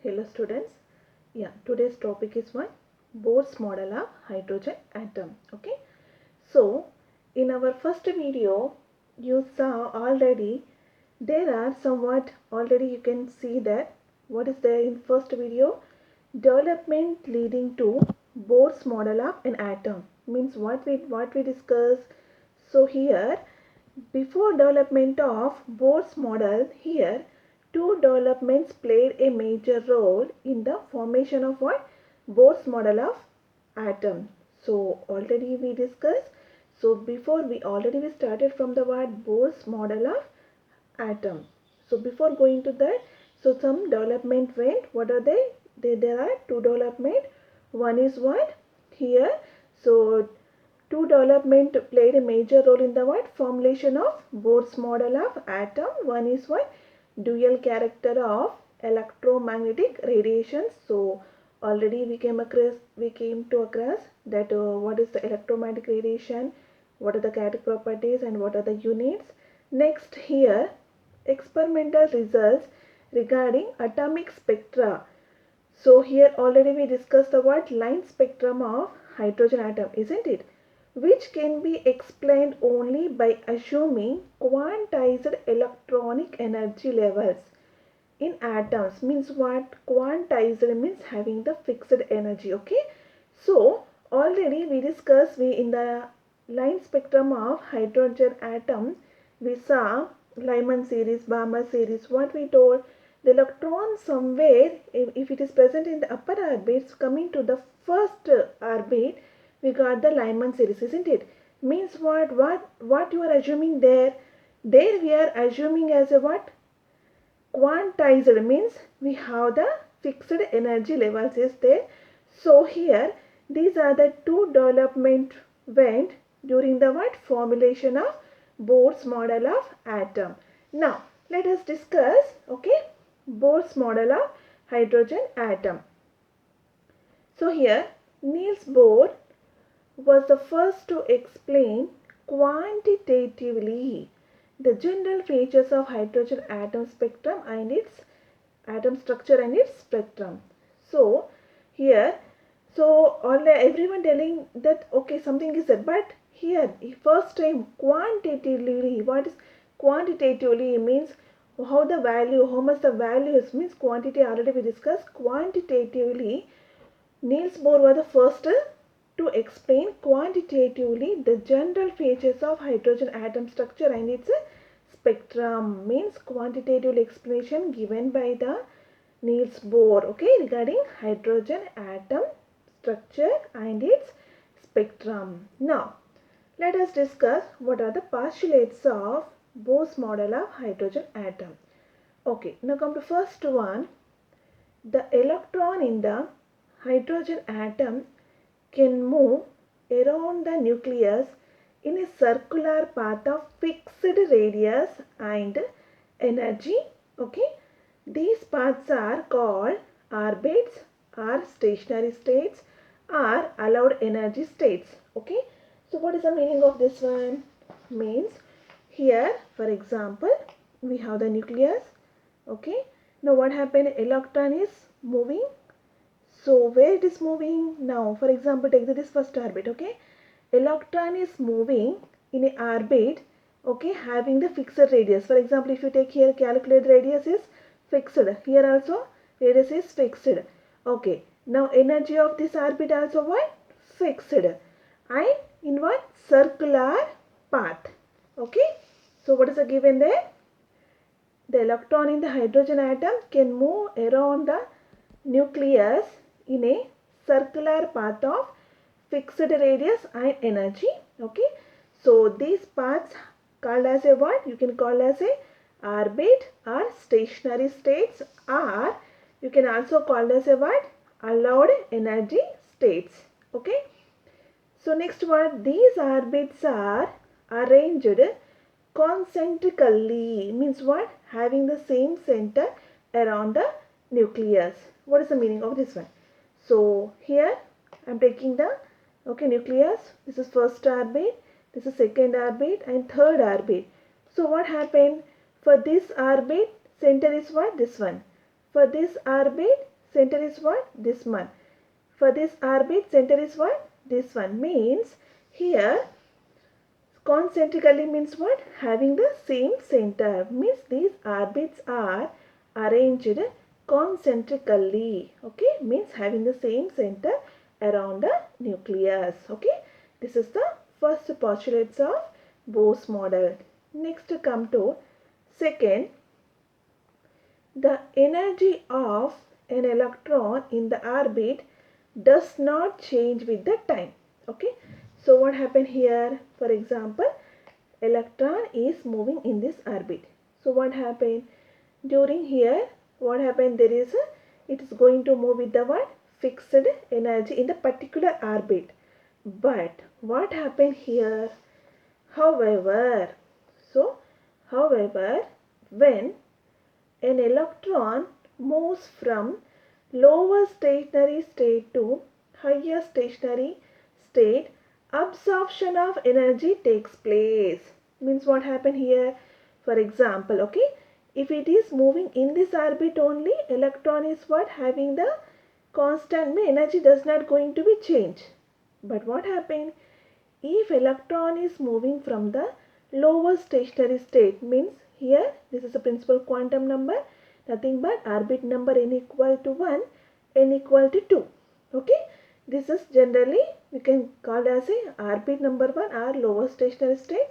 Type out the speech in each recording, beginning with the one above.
Hello students. Yeah, today's topic is what? Bohr's model of hydrogen atom. Okay. So, in our first video, you saw already there are somewhat already you can see that what is there in first video? Development leading to Bohr's model of an atom means what we discuss. So here before development of Bohr's model, here two developments played a major role in the formation of what? Bohr's model of atom. So already we discussed. So before we started from the word Bohr's model of atom. So before going to that, so some development went. What are they? There are two development. One is what? Here. So two development played a major role in the what? Formulation of Bohr's model of atom. One is what? Dual character of electromagnetic radiations. So already we came to across that what is the electromagnetic radiation, what are the kinetic properties and what are the units. Next here experimental results regarding atomic spectra. So here already we discussed the word line spectrum of hydrogen atom, isn't it? Which can be explained only by assuming quantized electronic energy levels in atoms. Means what? Quantized means having the fixed energy. Okay. So already we discussed in the line spectrum of hydrogen atom we saw Lyman series, Balmer series. What we told, the electron somewhere if it is present in the upper orbits coming to the first orbit, we got the Lyman series, isn't it? Means what you are assuming there? There we are assuming as a what? Quantized means we have the fixed energy levels is there. So here these are the two development went during the what? Formulation of Bohr's model of atom. Now let us discuss, okay, Bohr's model of hydrogen atom. So here Niels Bohr was the first to explain quantitatively the general features of hydrogen atom spectrum and its atom structure and its spectrum. So here, so everyone telling that okay something is there, but here first time quantitatively, what is quantitatively means how the value, how much the value is, means quantity already we discussed. Quantitatively Niels Bohr was the first to explain quantitatively the general features of hydrogen atom structure and its spectrum. Means quantitative explanation given by the Niels Bohr, okay, regarding hydrogen atom structure and its spectrum. Now let us discuss what are the postulates of Bohr's model of hydrogen atom. Okay, now come to first one. The electron in the hydrogen atom can move around the nucleus in a circular path of fixed radius and energy. Okay, these paths are called orbits or stationary states or allowed energy states. Okay, so what is the meaning of this one? Means here for example we have the nucleus. Okay, now what happened? Electron is moving. So where it is moving now? For example, take this first orbit. Okay, electron is moving in a orbit. Okay, having the fixed radius. For example, if you take here, calculate radius is fixed. Here also radius is fixed. Okay, now energy of this orbit also what? Fixed. And in what? Circular path. Okay, so what is the given there? The electron in the hydrogen atom can move around the nucleus in a circular path of fixed radius and energy. Okay, so these paths called as a what? You can call as a orbit or stationary states, or you can also call as a what? Allowed energy states. Okay, so next one, these orbits are arranged concentrically, means what? Having the same center around the nucleus. What is the meaning of this one? So here I am taking the nucleus. This is first orbit, this is second orbit and third orbit. So what happened? For this orbit center is what? This one. For this orbit center is what? This one. For this orbit, center is what? This one. Means here concentrically means what? Having the same center. Means these orbits are arranged concentrically. Okay, means having the same center around the nucleus. Okay, this is the first postulates of Bose model. Next come to second, the energy of an electron in the orbit does not change with the time. Okay, so what happened here? For example, electron is moving in this orbit. So what happened? During here, what happened? There is it is going to move with the what? Fixed energy in the particular orbit. But what happened here? However, however, when an electron moves from lower stationary state to higher stationary state, absorption of energy takes place. Means what happened here? For example, okay, if it is moving in this orbit only, electron is what? Having the constant, energy does not going to be changed. But what happened? If electron is moving from the lower stationary state, means here this is a principal quantum number, nothing but orbit number n equal to 1, n equal to 2. Okay, this is generally we can call as a orbit number 1 or lower stationary state.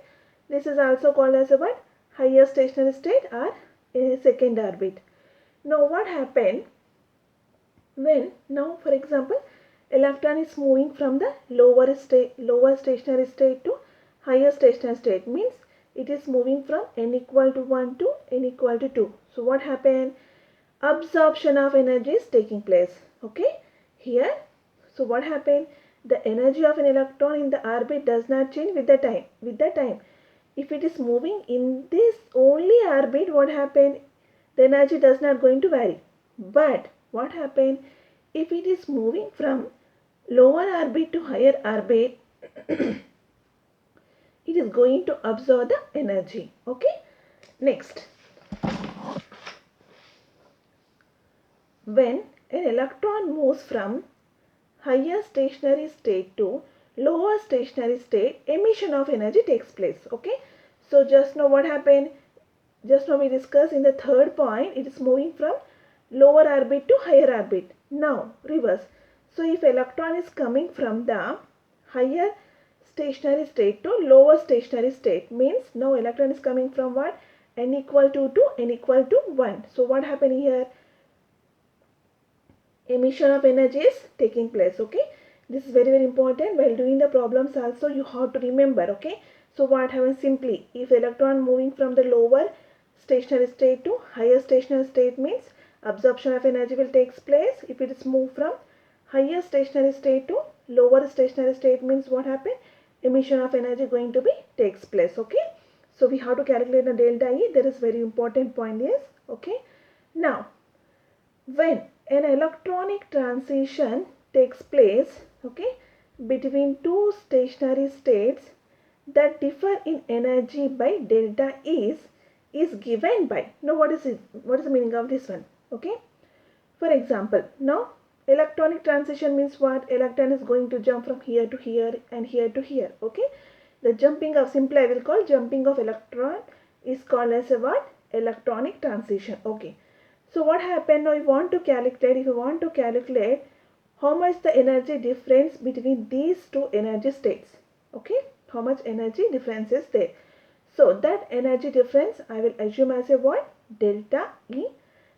This is also called as a what? Higher stationary state or a second orbit. Now what happened when, now for example, electron is moving from the lower stationary state to higher stationary state, means it is moving from n equal to 1 to n equal to 2. So what happened? Absorption of energy is taking place. Okay, here, so what happened? The energy of an electron in the orbit does not change with the time. If it is moving in this only orbit, what happened? The energy does not going to vary. But what happened? If it is moving from lower orbit to higher orbit, it is going to absorb the energy. Okay, next, when an electron moves from higher stationary state to lower stationary state, emission of energy takes place. Okay, so just now what happened? Just now we discussed in the third point, it is moving from lower orbit to higher orbit. Now reverse. So if electron is coming from the higher stationary state to lower stationary state, means now electron is coming from what? N equal to 2, n equal to 1. So what happened here? Emission of energy is taking place. Okay, this is very important. While doing the problems also you have to remember. Okay, so what happens? Simply, if electron moving from the lower stationary state to higher stationary state, means absorption of energy will take place. If it is moved from higher stationary state to lower stationary state, means what happened? Emission of energy going to be takes place. Okay, so we have to calculate the delta E. That is very important point. Yes. Okay, now when an electronic transition takes place, okay, between two stationary states that differ in energy by delta is given by, now what is it? What is the meaning of this one? Okay, for example, now electronic transition means what? Electron is going to jump from here to here and here to here. Okay, the jumping of, simply I will call jumping of electron is called as a what? Electronic transition. Okay, so what happened now? If you want to calculate how much the energy difference between these two energy states. Okay, how much energy difference is there? So that energy difference I will assume as a what? Delta E,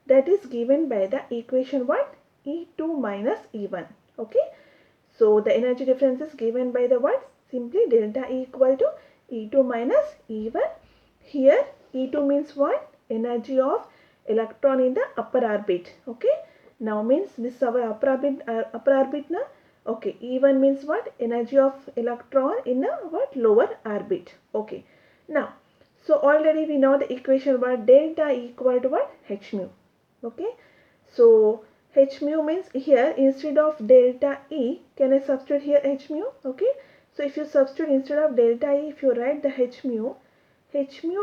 that is given by the equation what? E2 minus E1. Okay, so the energy difference is given by the what? Simply delta E equal to E2 minus E1. Here E2 means what? Energy of electron in the upper orbit. Okay, now means this is our upper orbit now. Okay, E1 means what? Energy of electron in the what? Lower orbit. Okay, now so already we know the equation what? Delta E equal to what? H mu. Okay, so H mu means here instead of delta E, can I substitute here H mu? Okay, so if you substitute instead of delta E, if you write the H mu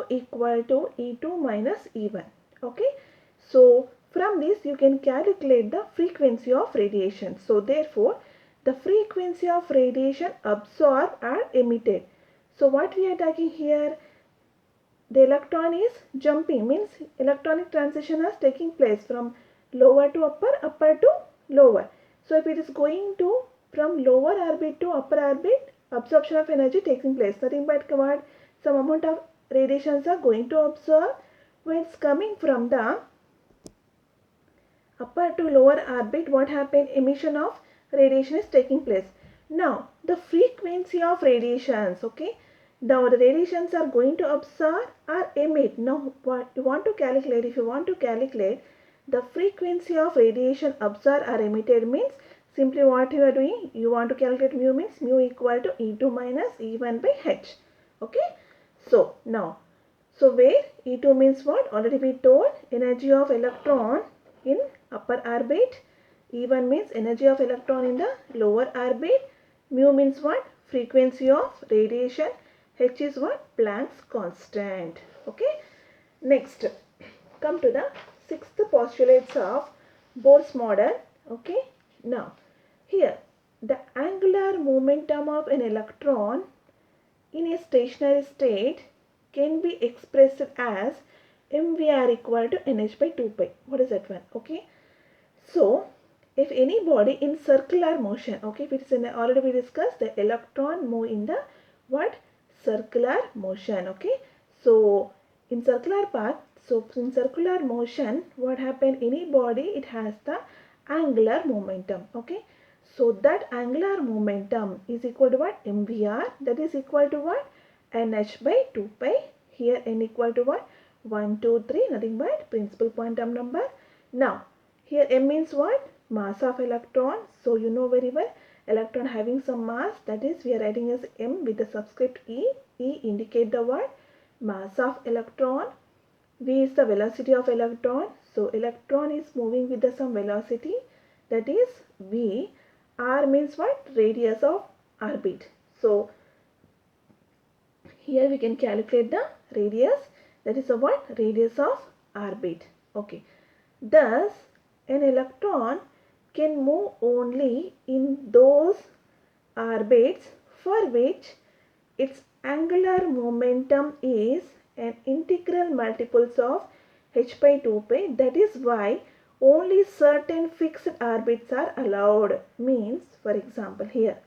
equal to E2 minus E1. Okay, so From this you can calculate the frequency of radiation. So therefore the frequency of radiation absorbed or emitted. So what we are talking here, the electron is jumping, means electronic transition is taking place from lower to upper, upper to lower. So if it is going to from lower orbit to upper orbit, absorption of energy taking place. Nothing but what, some amount of radiations are going to absorb. When it's coming from the upper to lower orbit, what happened? Emission of radiation is taking place. Now the frequency of radiations, okay, now the radiations are going to absorb or emit. Now what you want to calculate, if you want to calculate the frequency of radiation absorbed or emitted, means simply what you are doing, you want to calculate mu, means mu equal to E2 minus E1 by H. Okay, so now, so where E2 means what, already we told, energy of electron in upper orbit, E1 means energy of electron in the lower orbit, mu means what, frequency of radiation, H is what, Planck's constant. Okay, next come to the sixth postulates of Bohr's model. Okay, now here the angular momentum of an electron in a stationary state can be expressed as mvr equal to nh by 2 pi. What is that one? Okay, so if any body in circular motion, okay, if it's in already we discussed the electron move in the what, circular motion. Okay, so in circular path, so in circular motion what happened, any body it has the angular momentum. Okay, so that angular momentum is equal to what, mvr, that is equal to what, nh by 2 pi. Here n equal to what, 1 2 3, nothing but principal quantum number. Now here m means what, mass of electron. So you know very well, electron having some mass, that is we are writing as m with the subscript e. E indicate the word mass of electron. V is the velocity of electron. So electron is moving with the some velocity, that is v. R means what, radius of orbit. So here we can calculate the radius, that is a what, radius of orbit. Okay, thus an electron can move only in those orbits for which its angular momentum is an integral multiples of h by 2 pi. That is why only certain fixed orbits are allowed. Means, for example, here,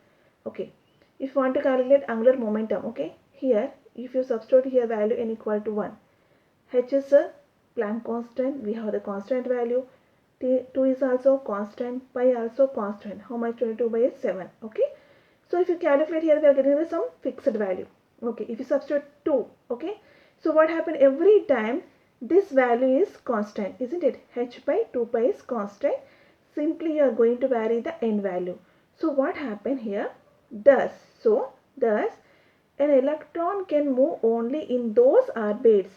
okay, if you want to calculate angular momentum, okay, here if you substitute here value n equal to 1, h is a Planck constant, we have the constant value, 2 is also constant, pi also constant. How much? 22 by 7. Okay, so if you calculate here, we are getting some fixed value. Okay, if you substitute 2, okay, so what happened, every time this value is constant, isn't it? H by 2 pi is constant. Simply you are going to vary the n value. So what happened here? Thus an electron can move only in those orbits.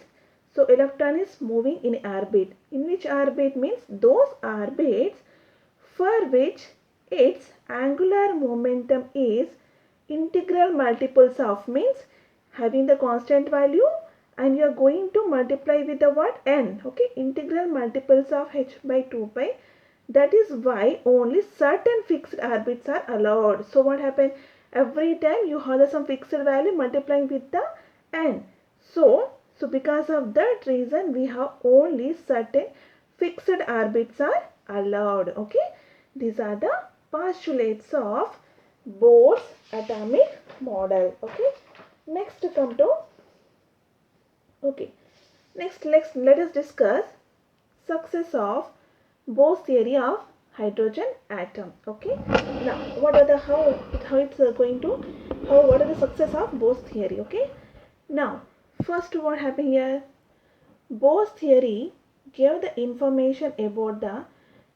So electron is moving in orbit. In which orbit? Means those orbits for which its angular momentum is integral multiples of, means having the constant value and you are going to multiply with the what, n. Okay, integral multiples of h by 2 pi. That is why only certain fixed orbits are allowed. So what happened? Every time you have some fixed value multiplying with the n. So because of that reason we have only certain fixed orbits are allowed. Okay, these are the postulates of Bohr's atomic model. Okay, next come to, okay, next let us discuss success of Bohr's theory of hydrogen atom. Okay, now what are the how it's going to, what are the success of Bohr's theory? Okay, now first what happened here, Bohr's theory gave the information about the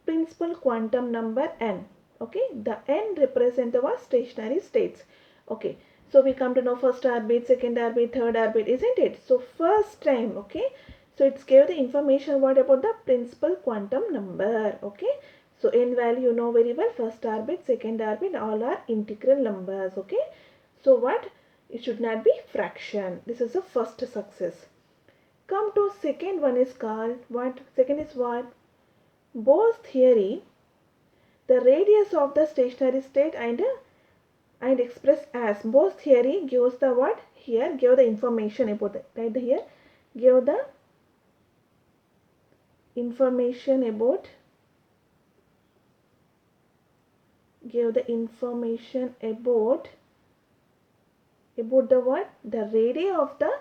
principal quantum number n. Okay, the n represent the stationary states. Okay, so we come to know first orbit, second orbit, third orbit, isn't it? So first time, okay, so it's gave the information what about the principal quantum number. Okay, so n value you know very well, first orbit, second orbit, all are integral numbers. Okay, so what, it should not be fraction. This is the first success. Come to second one is called what? Second is what? Bohr's theory, the radius of the stationary state and expressed as Bohr's theory gives the what here, give the information about the, right here, give the information about, the what, the radius of the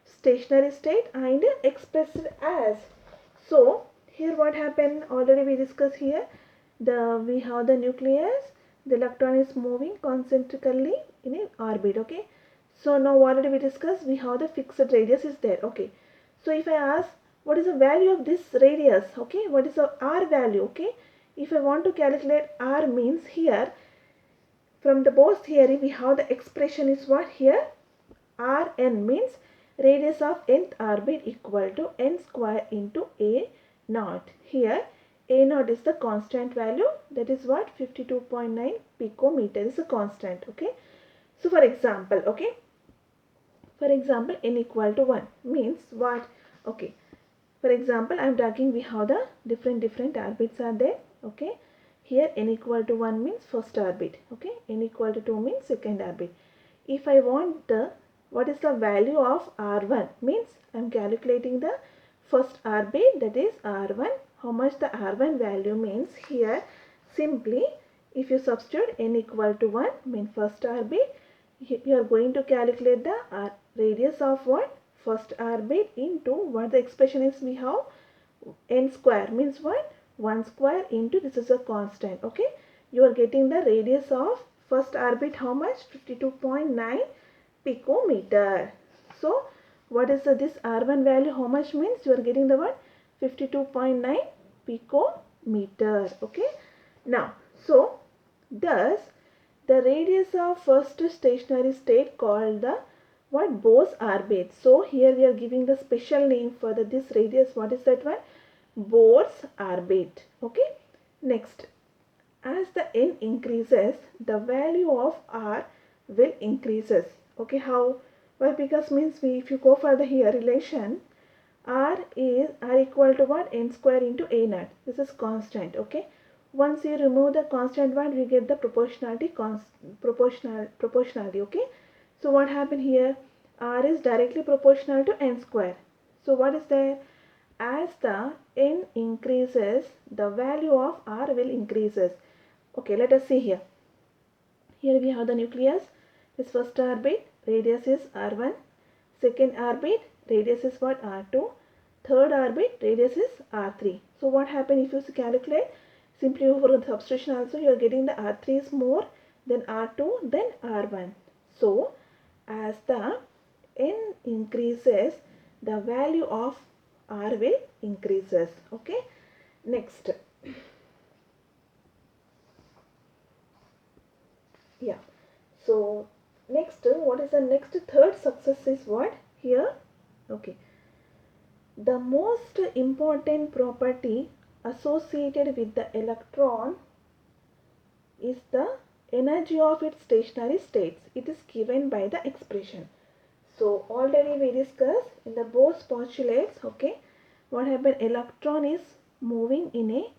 stationary state and expressed as. So here what happened, already we discussed here, we have the nucleus, the electron is moving concentrically in an orbit. Okay, so now already we discussed, we have the fixed radius is there. Okay, so if I ask what is the value of this radius, okay, what is the r value, okay, if I want to calculate r, means here from the Bohr's theory we have the expression is what here, Rn means radius of nth orbit equal to n square into a naught. Here a naught is the constant value, that is what, 52.9 picometer is a constant. Okay, so for example, okay, for example n equal to 1 means what, okay, for example I am talking, we have the different orbits are there. Okay, here n equal to 1 means first orbit. Okay, n equal to 2 means second orbit. If I want the what is the value of r1, means I am calculating the first orbit, that is r1. How much the r1 value means, here simply if you substitute n equal to 1 mean first orbit, you are going to calculate the radius of what, first orbit into what the expression is, we have n square means what, 1 square into, this is a constant. Okay, you are getting the radius of first orbit, how much, 52.9 picometer. So what is this r1 value, how much, means you are getting the what, 52.9 picometer. Okay, now so thus the radius of first stationary state called the what, Bohr's orbit. So here we are giving the special name for this radius, what is that one, Bohr's orbit. Okay, next, as the n increases the value of r will increases. Okay, how, why, because means if you go for the here relation, r equal to what, n square into a naught, this is constant. Okay, once you remove the constant one, we get the proportionality, proportionality. Okay, so what happened here, r is directly proportional to n square. So what is there, as the n increases the value of r will increases. Okay, let us see here. Here we have the nucleus, this first orbit, radius is r1, second orbit, radius is what, r2, third orbit, radius is r3. So what happened, if you calculate simply for the substitution also, you are getting the r3 is more than r2 than r1. So as the n increases the value of r will increases. Okay, next, yeah, so next, what is the next, third success is what here, okay, the most important property associated with the electron is the energy of its stationary states. It is given by the expression. So already we discussed in the Bohr's postulates. Okay, what happened, electron is moving in a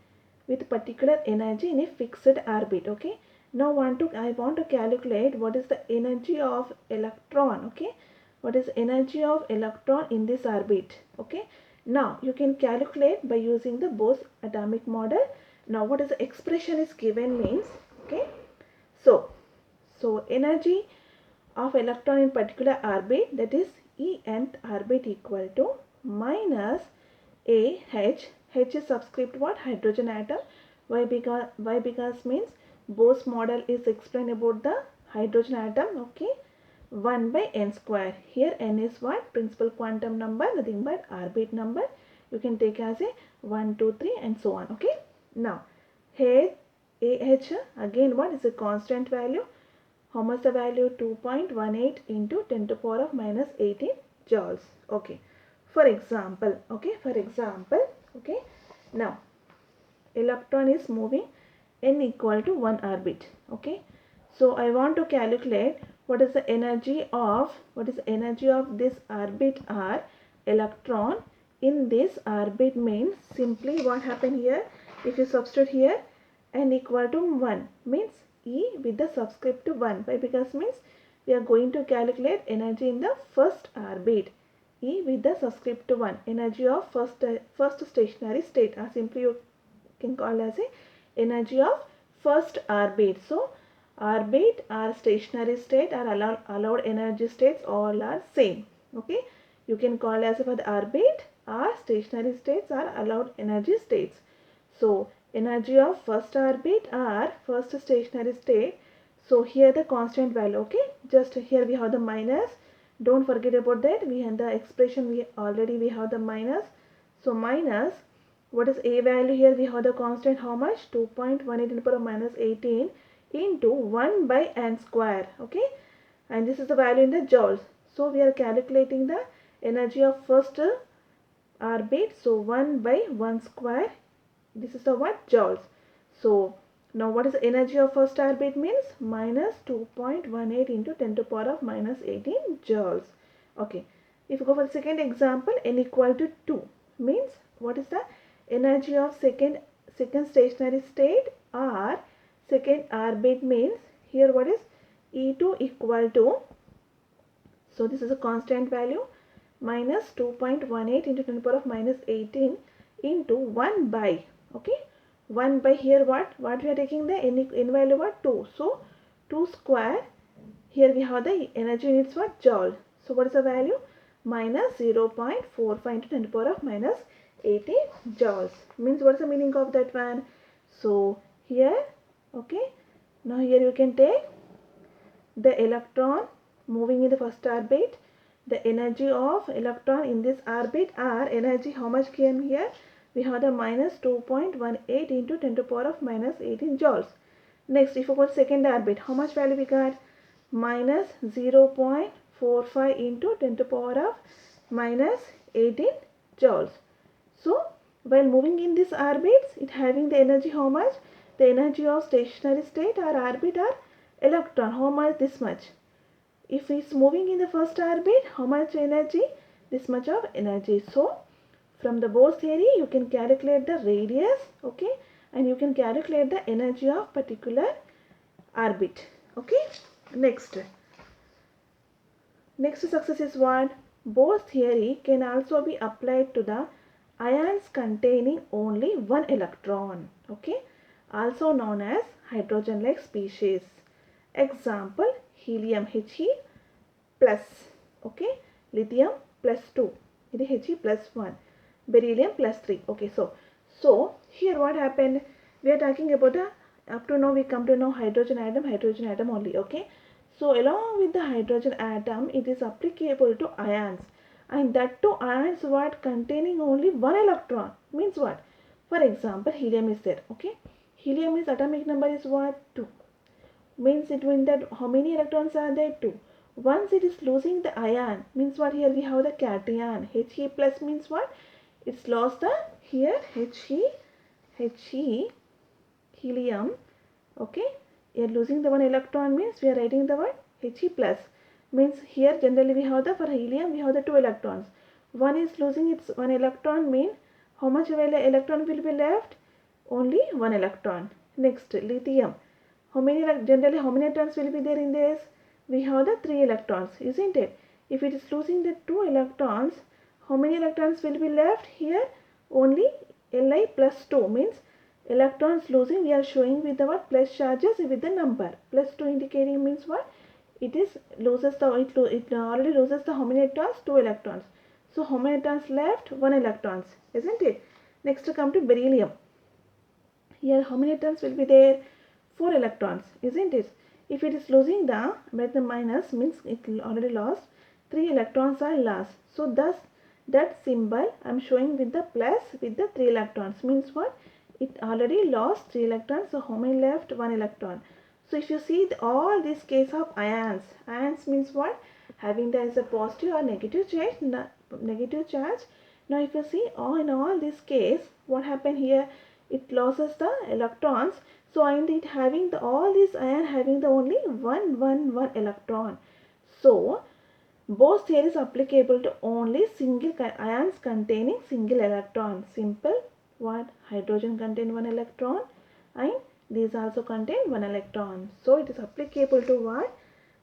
with particular energy in a fixed orbit. Okay, now I want to calculate what is the energy of electron. Okay, what is the energy of electron in this orbit. Okay, now you can calculate by using the Bohr's atomic model. Now what is the expression is given means, okay, so energy of electron in particular orbit, that is E nth orbit equal to minus a h. H is subscript what, hydrogen atom. Why, because means Bohr's model is explained about the hydrogen atom. Okay, 1 by n square. Here n is what, principal quantum number, nothing but orbit number. You can take as a 1, 2, 3 and so on. Okay, now here ah again what is a constant value. How much the value, 2.18 into 10 to the power of minus 18 joules. Okay, for example, okay, now electron is moving n equal to 1 orbit. Okay, so I want to calculate what is the energy of this orbit r, electron in this orbit, means simply what happened here, If you substitute here n equal to 1 means E with the subscript 1. Why? Because means we are going to calculate energy in the first orbit. E with the subscript 1, energy of first stationary state, or simply you can call as a energy of first orbit. So orbit or stationary state or allowed energy states all are same. Okay, you can call as for the orbit or stationary states or allowed energy states. So energy of first orbit or first stationary state. So here the constant value. Okay, just here we have the minus. Don't forget about that. We have the expression, we have the minus. So minus, what is a value here? We have the constant, how much? 2.18 into the power of minus 18 into 1 by n square. Okay, and this is the value in the joules. So we are calculating the energy of first orbit. So 1 by 1 square, this is the what? Joules. So now what is the energy of first orbit means? Minus 2.18 into 10 to the power of minus 18 joules. Okay, if you go for the second example, n equal to 2 means what is the energy of second stationary state or second orbit means here what is E2 equal to, so this is a constant value, minus 2.18 into 10 to the power of minus 18 into 1 by, okay, 1 by here what we are taking the n value what? 2. So 2 square, here we have the energy units what? Joule. So what is the value? Minus 0.45 into 10 to the power of minus 80 joules. Means what is the meaning of that one? So here, okay, now here you can take the electron moving in the first orbit, the energy of electron in this orbit or energy, how much came here? We have the minus 2.18 into 10 to the power of minus 18 joules. Next, if you go to second orbit, how much value we got? Minus 0.45 into 10 to the power of minus 18 joules. So while moving in this orbits, it having the energy how much? The energy of stationary state or orbit or electron, how much? This much. If it's moving in the first orbit, how much energy? This much of energy. So from the Bohr's theory, you can calculate the radius, okay, and you can calculate the energy of particular orbit. Okay, next success is what? Bohr's theory can also be applied to the ions containing only one electron, okay, also known as hydrogen-like species. Example, helium He plus, okay, lithium plus 2, it is He plus 1, beryllium plus 3. Okay, so here what happened? We are talking about the, up to now we come to know hydrogen atom only. Okay, so along with the hydrogen atom, it is applicable to ions, and that to ions what? Containing only one electron. Means what? For example, helium is there. Okay, helium is atomic number is what? 2. Means it means that how many electrons are there? 2. Once it is losing the ion, means what? Here we have the cation. He plus means what? It's lost the here He helium. Okay, we are losing the one electron means we are writing the word He plus. Means here generally we have the, for helium we have the 2 electrons. One is losing its one electron, mean how much electron will be left? Only one electron. Next, lithium. How many, generally how many electrons will be there in this? We have the 3 electrons, isn't it? If it is losing the 2 electrons, how many electrons will be left here? Only Li plus 2, means electrons losing, we are showing with the what? Plus charges with the number. Plus 2 indicating means what? It is loses the, it already loses the how many electrons? 2 electrons. So how many electrons left? 1 electrons, isn't it? Next to come to beryllium. Here how many electrons will be there? 4 electrons, isn't it? If it is losing the minus means it already lost, 3 electrons are lost. So thus that symbol I am showing with the plus with the 3 electrons, means what? It already lost 3 electrons. So how many left? 1 electron. So if you see all this case of ions means what? Having the as a positive or negative charge. Now if you see in all this case, what happened here? It loses the electrons. So and it having the all these ion having the only one electron. So Bohr's theory is applicable to only single ions containing single electron. Simple. what? Hydrogen contain 1 electron and these also contain 1 electron. So it is applicable to what?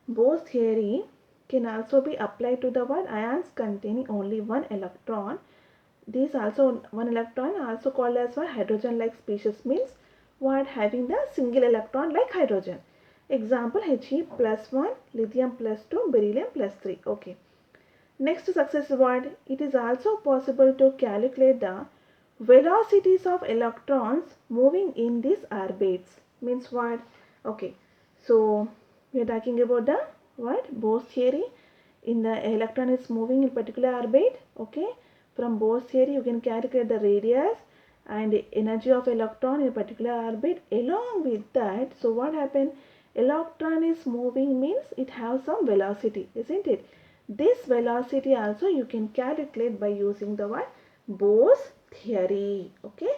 Bohr's theory can also be applied to the what? Ions containing only 1 electron. These also 1 electron also called as what? Hydrogen-like species means what? Having the single electron like hydrogen. Example He plus 1, lithium plus 2, beryllium plus 3. Okay. Next success word, it is also possible to calculate the velocities of electrons moving in these orbits. Means what? Okay, so we are talking about the what? Bohr's theory. In the electron is moving in particular orbit. Okay, from Bohr's theory you can calculate the radius and the energy of electron in a particular orbit. Along with that, so what happened? Electron is moving means it has some velocity, isn't it? This velocity also you can calculate by using the what? Bohr's theory. Okay.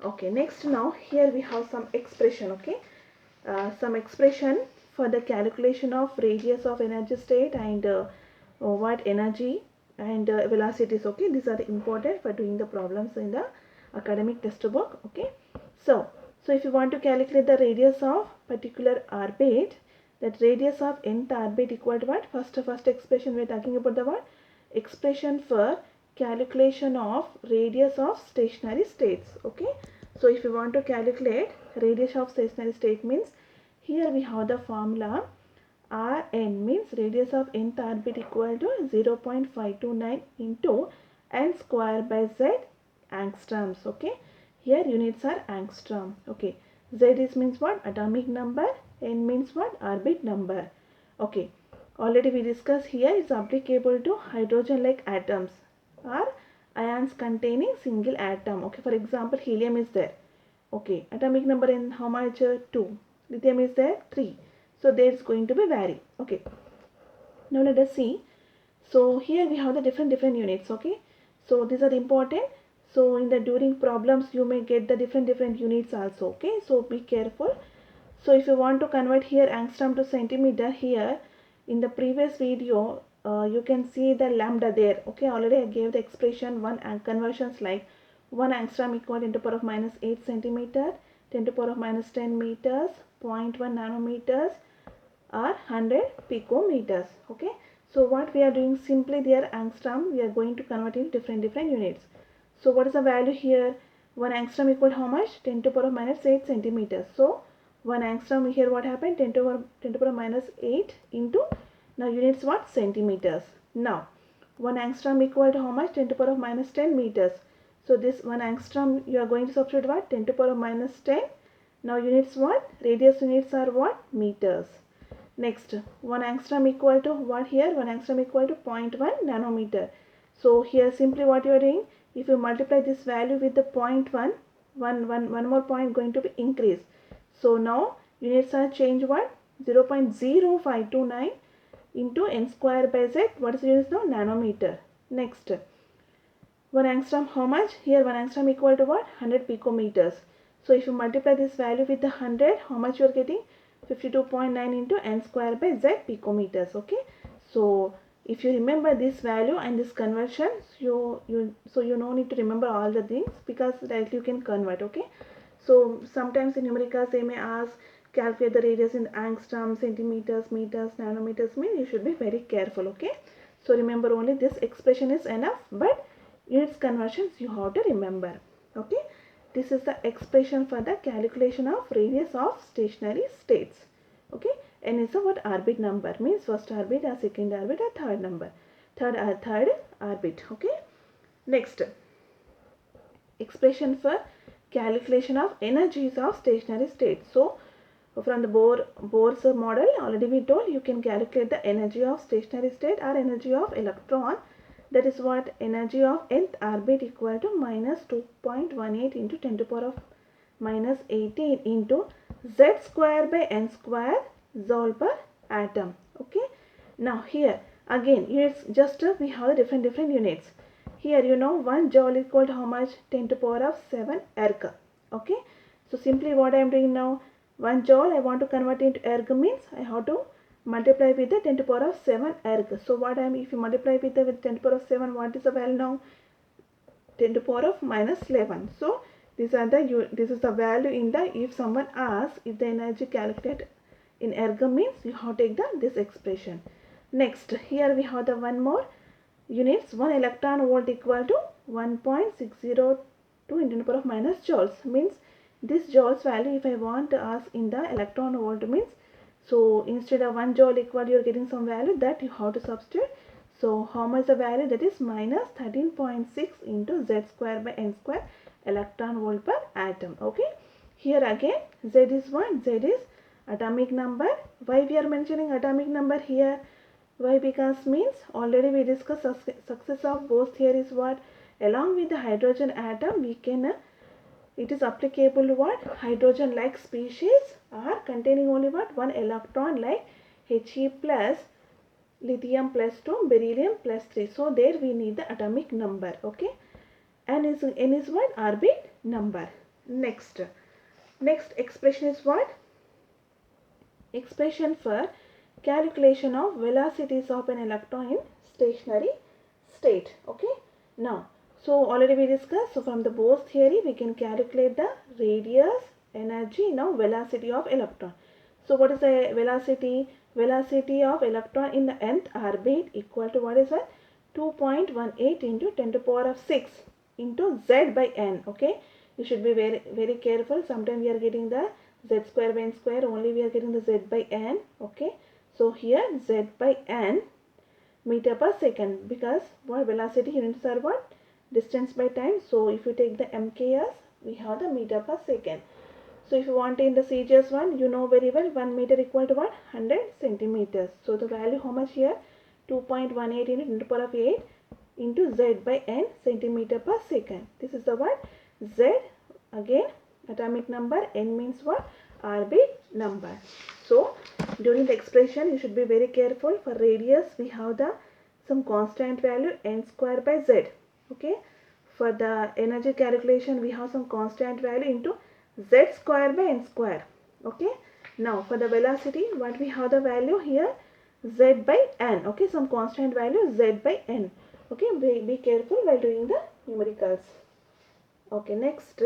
Okay. Next, now here we have some expression. Okay. Some expression for the calculation of radius of energy state and what energy and velocities. Okay. These are important for doing the problems in the academic textbook. Okay. So if you want to calculate the radius of particular orbit, that radius of nth orbit equal to what? First expression we are talking about the what? Expression for calculation of radius of stationary states. Okay. So if you want to calculate radius of stationary state means here we have the formula Rn means radius of nth orbit equal to 0.529 into n square by z angstroms. Okay. Here units are angstrom. Okay. Z is means what? Atomic number. N means what? Orbit number. Okay. Already we discussed here is applicable to hydrogen like atoms or ions containing single atom. Okay. For example, helium is there. Okay. Atomic number in how much? 2. Lithium is there? 3. So there is going to be vary. Okay. Now let us see. So here we have the different units. Okay. So these are important. So in the during problems you may get the different units also. Okay. So be careful. So if you want to convert here angstrom to centimeter, here in the previous video you can see the lambda there. Okay. Already I gave the expression one and conversions like 1 angstrom equal 10 to the power of minus 8 centimeter, 10 to the power of minus 10 meters, 0.1 nanometers or 100 picometers. Okay. So what we are doing, simply there angstrom we are going to convert in different units. So what is the value here? 1 angstrom equal how much? 10 to the power of minus 8 centimeters. So 1 angstrom here what happened? 10 to the power of minus 8 into, now units what? Centimeters. Now 1 angstrom equal to how much? 10 to the power of minus 10 meters. So this 1 angstrom you are going to substitute what? 10 to the power of minus 10. Now units what? Radius units are what? Meters. Next, 1 angstrom equal to what here? 1 angstrom equal to 0.1 nanometer. So here simply what you are doing, if you multiply this value with the 0.1, one more point going to be increased. So now units are changed what? 0.0529 into n square by z. What is the units now? Nanometer. Next, 1 angstrom how much? Here 1 angstrom equal to what? 100 picometers. So if you multiply this value with the 100, how much you are getting? 52.9 into n square by z picometers. Okay. So if you remember this value and this conversion, you no need to remember all the things because directly you can convert. Okay. So sometimes in numericals they may ask calculate the radius in angstrom, centimeters, meters, nanometers. Mean you should be very careful. Okay. So remember only this expression is enough, but units conversions you have to remember. Okay. This is the expression for the calculation of radius of stationary states. Okay. N is the what? Orbit number. Means first orbit or second orbit or third number. Third orbit. Okay. Next. Expression for calculation of energies of stationary states. So from the Bohr's model already we told you can calculate the energy of stationary state or energy of electron. That is what? Energy of nth orbit equal to minus 2.18 into 10 to the power of minus 18 into z square by n square joule per atom. Okay. Now here again units, just we have the different units. Here you know 1 joule equal to how much? 10 to the power of 7 erg. Okay. So simply what I am doing now, 1 joule I want to convert into erg means I have to multiply with the 10 to the power of 7 erg. So what I am, if you multiply with the 10 to the power of 7, what is the value now? 10 to the power of minus 11. So this is the value in the, if someone asks if the energy calculated in erg means, you have to take this expression. Next, here we have the one more units. 1 electron volt equal to 1.602 into 10 to the power of minus joules, means this joules value if I want to ask in the electron volt means, so instead of 1 joule equal, you are getting some value that you have to substitute. So how much the value? That is minus 13.6 into Z square by N square electron volt per atom. Okay. Here again Z is what? Z is atomic number. Why we are mentioning atomic number here? Why? Because means already we discussed success of Bose theory is what? Along with the hydrogen atom we can it is applicable to what? Hydrogen like species are containing only what? One electron like He plus lithium plus 2, beryllium plus 3. So there we need the atomic number. Okay. N is what? Orbit number. Next expression is what? Expression for calculation of velocities of an electron in stationary state. Okay. Now, so already we discussed, so from the Bose theory we can calculate the radius, energy, now velocity of electron. So what is the velocity? Velocity of electron in the nth orbit equal to what is that? 2.18 into 10 to the power of 6 into Z by N. Okay. You should be very careful. Sometimes we are getting the Z square by N square, only we are getting the Z by N. Okay. So here Z by N meter per second, because what velocity units are what? Distance by time. So if you take the MKS, we have the meter per second. So if you want in the CGS one, you know very well 1 meter equal to what? 100 centimeters. So the value how much here? 2.18 into 10 to the power of 8 into Z by N centimeter per second. This is the what? Z, again atomic number, N means what? Orbit number. So during the expression you should be very careful. For radius we have the some constant value N square by Z. Okay. For the energy calculation we have some constant value into Z square by N square. Okay. Now for the velocity, what we have the value here? Z by N. Okay. Some constant value Z by N. Okay. Be careful while doing the numericals. Okay. Next.